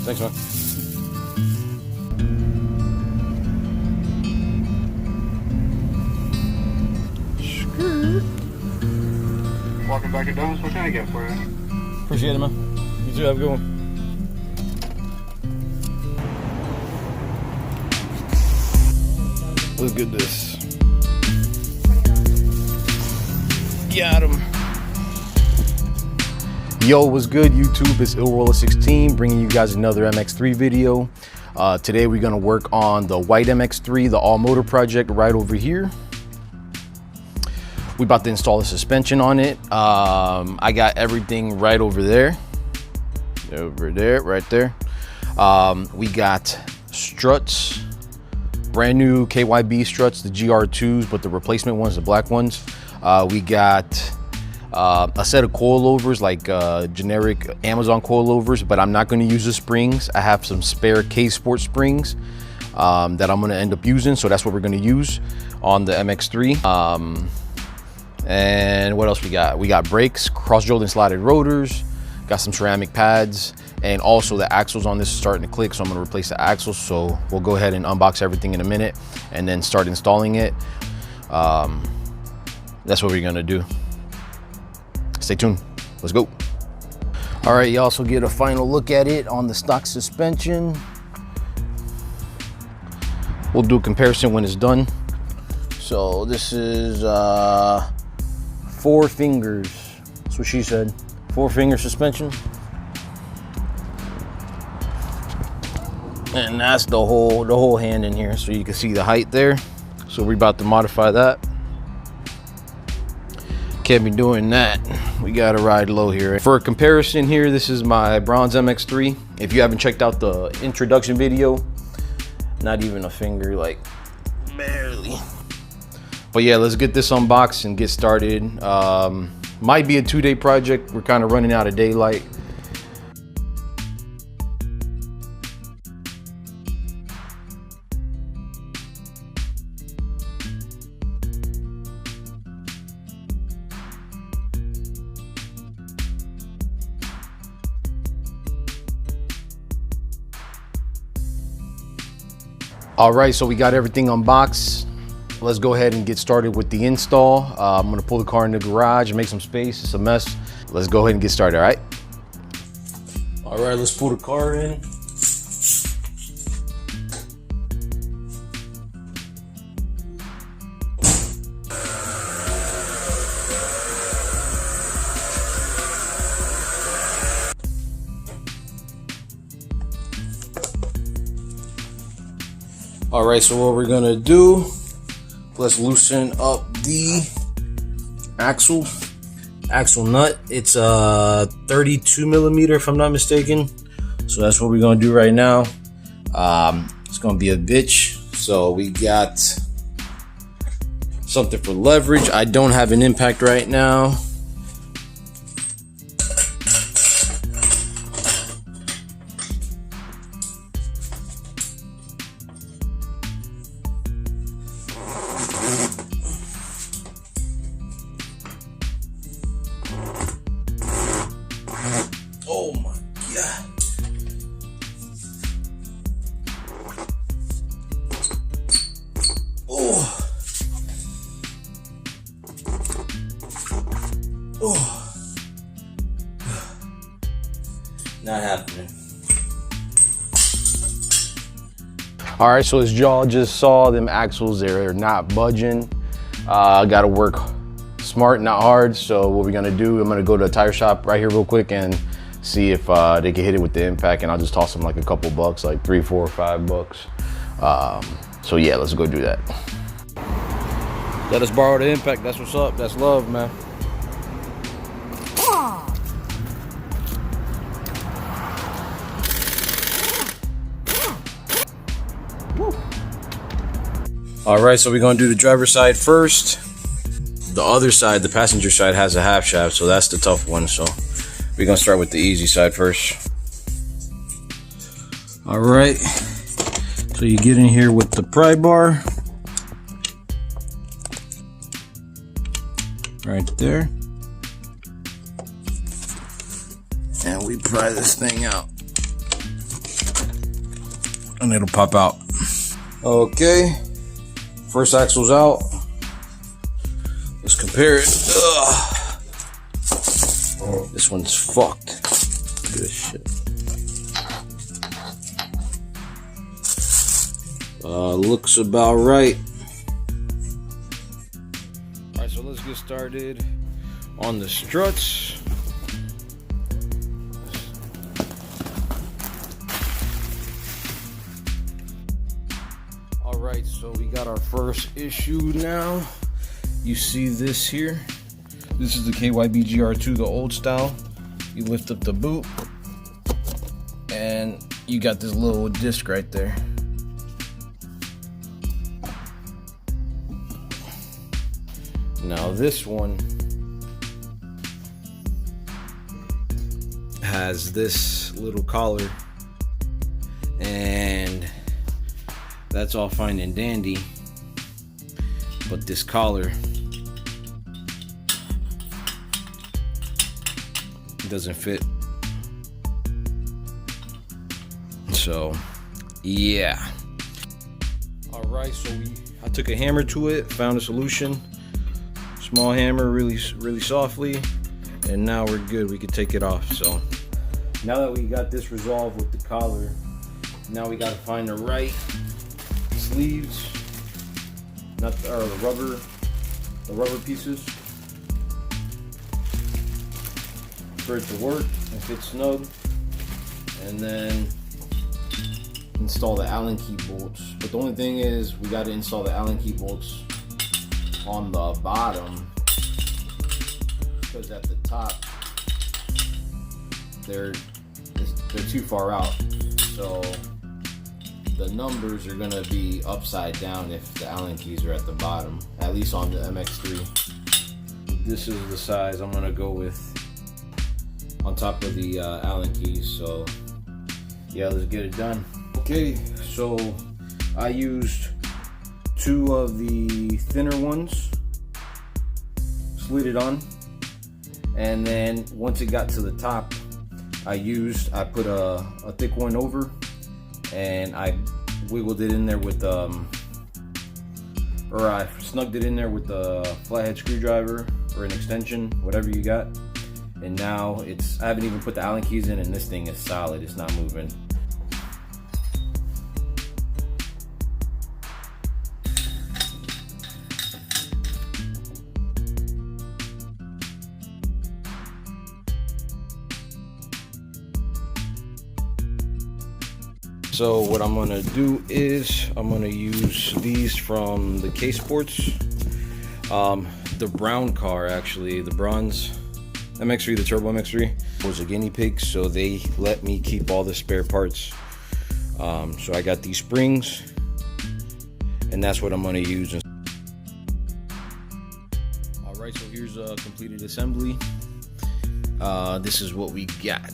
Thanks, man. Walking back to Donuts, what can I get for you? Appreciate it, man. You too, have a good one. Let's get this. Got him. Yo, what's good, YouTube? It's illroller16 bringing you guys another MX3 video. Today we're gonna work on the white MX3, the all motor project right over here. We about to install the suspension on it. I got everything right over there. Right there. We got struts, brand new KYB struts, the GR2s, but the replacement ones, the black ones. We got a set of coilovers, like generic Amazon coilovers, but I'm not going to use the springs. I have some spare K-Sport springs that I'm going to end up using, so that's what we're going to use on the MX3. And what else we got? We got brakes, cross-drilled and slotted rotors, got some ceramic pads, and also the axles on this is starting to click, so I'm going to replace the axles. So we'll go ahead and unbox everything in a minute and then start installing it. That's what we're going to do. Stay tuned. Let's go. All right, you also get a final look at it on the stock suspension. We'll do a comparison when it's done. So this is 4 fingers. That's what she said. 4-finger suspension. And that's the whole hand in here, so you can see the height there. So we're about to modify that. Can't be doing that. We gotta ride low here. For a comparison here, this is my bronze MX3. If you haven't checked out the introduction video, not even a finger, like barely. But yeah, let's get this unboxed and get started. Might be a 2-day project. We're kind of running out of daylight. All right, so we got everything unboxed. Let's go ahead and get started with the install. I'm gonna pull the car in the garage and make some space. It's a mess. Let's go ahead and get started, all right? All right, let's pull the car in. All right, so what we're gonna do, let's loosen up the axle nut. It's 32 millimeter if I'm not mistaken. So that's what we're gonna do right now. It's gonna be a bitch. So we got something for leverage. I don't have an impact right now. Oh my God. Oh. Oh. Not happening. All right, so as y'all just saw, them axles, they're not budging. Gotta work smart, not hard. So what we're gonna do, I'm gonna go to a tire shop right here real quick and see if they can hit it with the impact, and I'll just toss them like a couple bucks, like $3, $4, $5. So yeah, let's go do that. Let us borrow the impact. That's what's up. That's love, man. All right, so we're gonna do the driver's side first. The other side, the passenger side, has a half shaft, so that's the tough one. So we're gonna start with the easy side first. All right, so you get in here with the pry bar. Right there. And we pry this thing out. and it'll pop out. Okay, first axle's out. Let's compare it. Ugh. This one's fucked. Look at this shit. Looks about right. Alright, so let's get started on the struts. Alright, so we got our first issue now. You see this here? This is the KYB GR2, the old style. You lift up the boot, and you got this little disc right there. Now this one has this little collar, and that's all fine and dandy, but this collar doesn't fit. So yeah. All right, so I took a hammer to it, found a solution. Small hammer, really softly, and now we're good. We can take it off. So now that we got this resolved with the collar, now we got to find the right sleeves, the rubber pieces for it to work and fit snug, and then install the Allen key bolts. But the only thing is, we got to install the Allen key bolts on the bottom, because at the top they're too far out, so the numbers are gonna be upside down if the Allen keys are at the bottom, at least on the MX3. This is the size I'm gonna go with on top of the Allen keys. So yeah, let's get it done. Okay, so I used 2 of the thinner ones, slid it on, and then once it got to the top, I put a thick one over, and I wiggled it in there with I snugged it in there with a flathead screwdriver or an extension, whatever you got. And now I haven't even put the Allen keys in, and this thing is solid, it's not moving. So what I'm gonna do is I'm gonna use these from the K Sports, the brown car, actually, the bronze MX3, the turbo MX3 was a guinea pig, so they let me keep all the spare parts. So I got these springs, and that's what I'm gonna use. All right, so here's a completed assembly. This is what we got.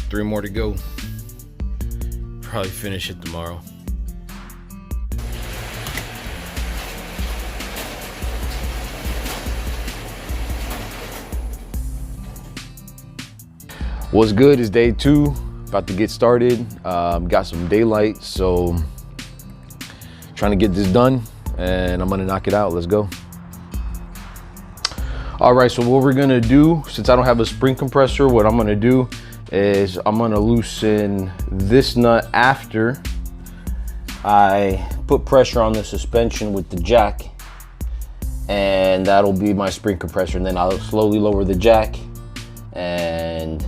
3 more to go. Probably finish it tomorrow. What's good? Is day 2, about to get started. Got some daylight, so trying to get this done, and I'm gonna knock it out. Let's go. All right, so what we're gonna do, since I don't have a spring compressor, what I'm gonna do is I'm gonna loosen this nut after I put pressure on the suspension with the jack, and that'll be my spring compressor. And then I'll slowly lower the jack, and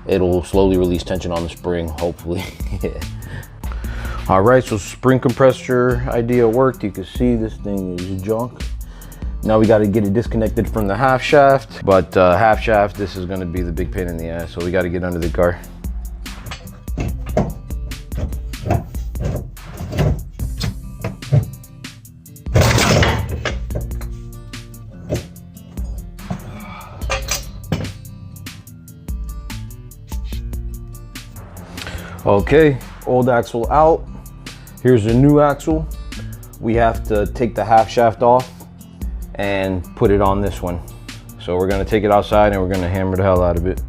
it'll slowly release tension on the spring, hopefully. All right, so spring compressor idea worked. You can see this thing is junk. Now we got to get it disconnected from the half shaft, but half shaft, this is going to be the big pain in the ass, so we got to get under the car. Okay, old axle out. Here's the new axle. We have to take the half shaft off and put it on this one. So we're gonna take it outside and we're gonna hammer the hell out of it.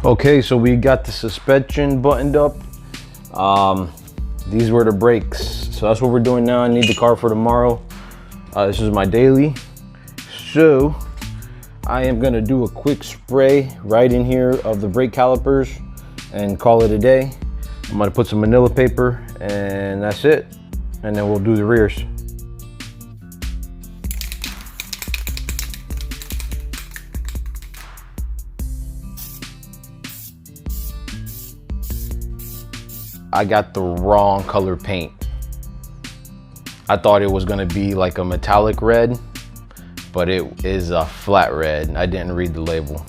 Okay, so we got the suspension buttoned up. These were the brakes. So that's what we're doing now. I need the car for tomorrow. This is my daily. So I am gonna do a quick spray right in here of the brake calipers and call it a day. I'm gonna put some manila paper and that's it. And then we'll do the rears. I got the wrong color paint. I thought it was gonna be like a metallic red, but it is a flat red. I didn't read the label.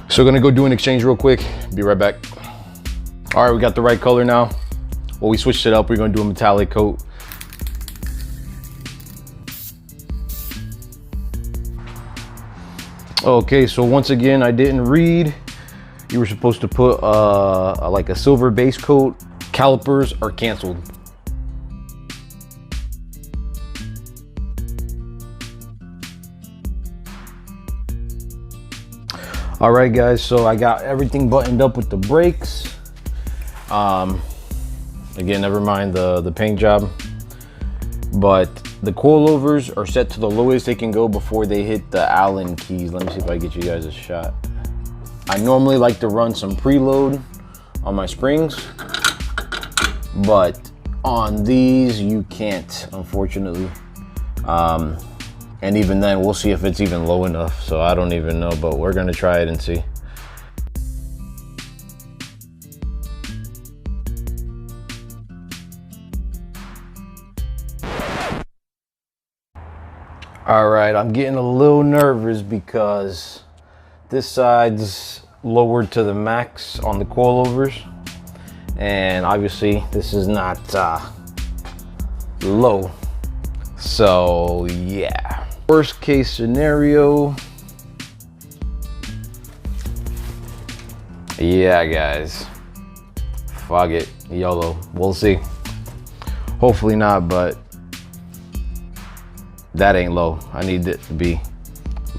So gonna go do an exchange real quick. Be right back. All right, we got the right color now. Well, we switched it up. We're gonna do a metallic coat. Okay, so once again, I didn't read. You were supposed to put like a silver base coat. Calipers are canceled. All right, guys, so I got everything buttoned up with the brakes. Again, never mind the paint job. But the coilovers are set to the lowest they can go before they hit the Allen keys. Let me see if I get you guys a shot. I normally like to run some preload on my springs, but on these you can't, unfortunately. And even then, we'll see if it's even low enough. So I don't even know, but we're gonna try it and see. All right, I'm getting a little nervous because this side's lowered to the max on the coilovers. And obviously this is not low. So yeah. Worst case scenario. Yeah, guys. Fuck it. YOLO. We'll see. Hopefully not, but that ain't low. I need it to be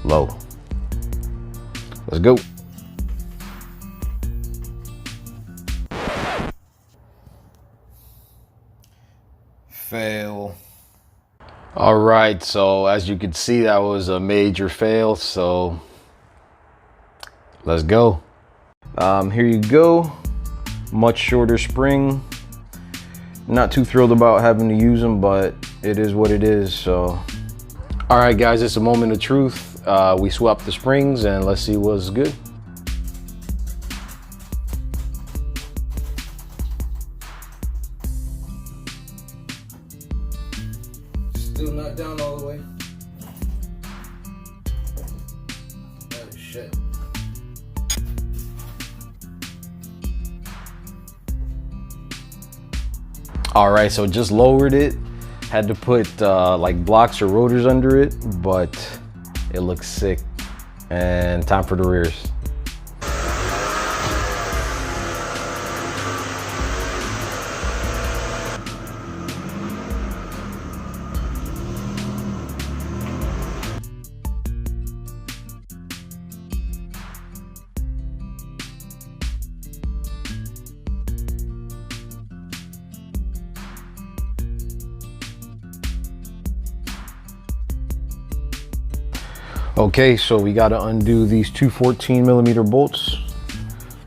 low. Let's go. Fail. All right, so as you can see, that was a major fail, so let's go. Here you go. Much shorter spring. Not too thrilled about having to use them, but it is what it is, so. All right, guys, it's a moment of truth. We swapped the springs and let's see what's good. Still not down all the way. Oh shit. All right, so just lowered it. Had to put like blocks or rotors under it, but it looks sick. And time for the rears. Okay, so we got to undo these two 14mm bolts.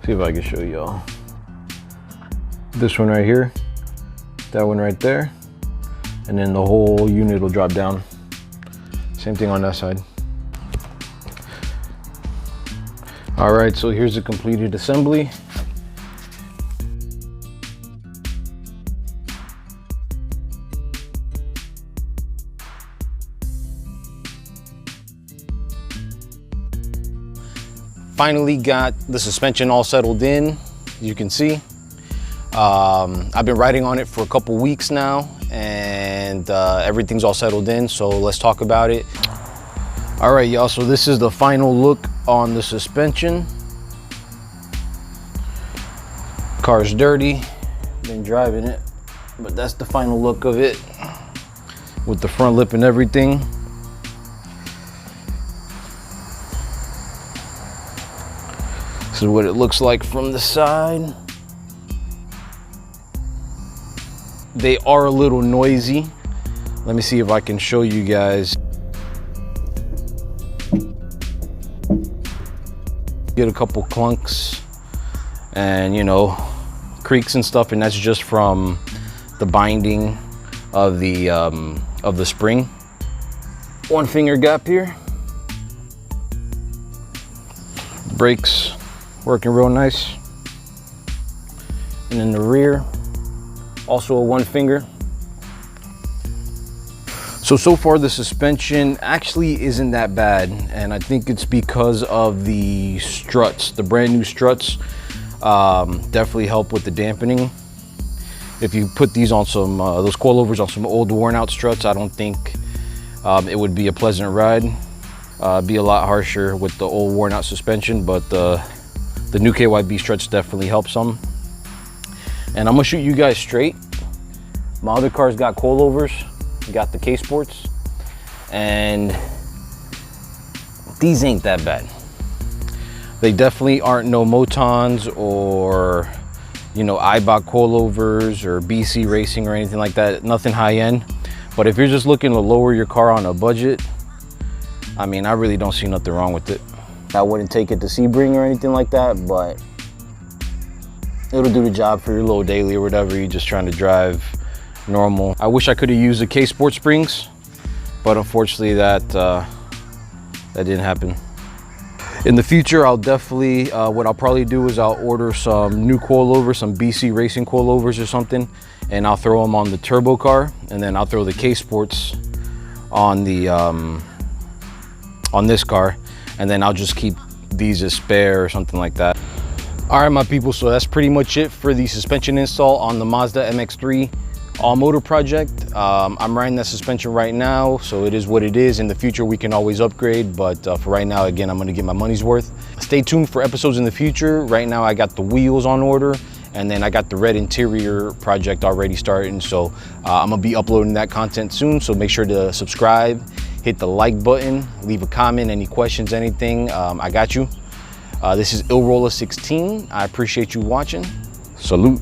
See if I can show y'all. This one right here, that one right there, and then the whole unit will drop down. Same thing on that side. All right, so here's the completed assembly. Finally got the suspension all settled in, as you can see. I've been riding on it for a couple weeks now, and everything's all settled in, so let's talk about it. All right, y'all, so this is the final look on the suspension. Car's dirty, been driving it, but that's the final look of it with the front lip and everything. This is what it looks like from the side. They are a little noisy. Let me see if I can show you guys. Get a couple clunks and, you know, creaks and stuff, and that's just from the binding of the spring. One finger gap here. Brakes working real nice. And in the rear, also a one finger. So far the suspension actually isn't that bad, and I think it's because of the struts. The brand new struts definitely help with the dampening. If you put these on some, those coilovers on some old worn out struts, I don't think it would be a pleasant ride. Be a lot harsher with the old worn out suspension, but the new KYB struts definitely help some. And I'm gonna shoot you guys straight. My other car's got coilovers, got the K-Sports, and these ain't that bad. They definitely aren't no Motons or, you know, Eibach coilovers or BC Racing or anything like that. Nothing high end. But if you're just looking to lower your car on a budget, I mean, I really don't see nothing wrong with it. I wouldn't take it to Sebring or anything like that, but it'll do the job for your little daily or whatever. You're just trying to drive normal. I wish I could have used the K-Sport springs, but unfortunately that didn't happen. In the future, I'll definitely, what I'll probably do is I'll order some new coilovers, some BC Racing coilovers or something, and I'll throw them on the turbo car, and then I'll throw the K-Sports on the on this car, and then I'll just keep these as spare or something like that. All right, my people, so that's pretty much it for the suspension install on the Mazda MX-3 all-motor project. I'm riding that suspension right now, so it is what it is. In the future, we can always upgrade, but for right now, again, I'm gonna get my money's worth. Stay tuned for episodes in the future. Right now, I got the wheels on order, and then I got the red interior project already starting, so I'm gonna be uploading that content soon, so make sure to subscribe, hit the like button, leave a comment, any questions, anything, I got you. This is Ilrola16. I appreciate you watching. Salute.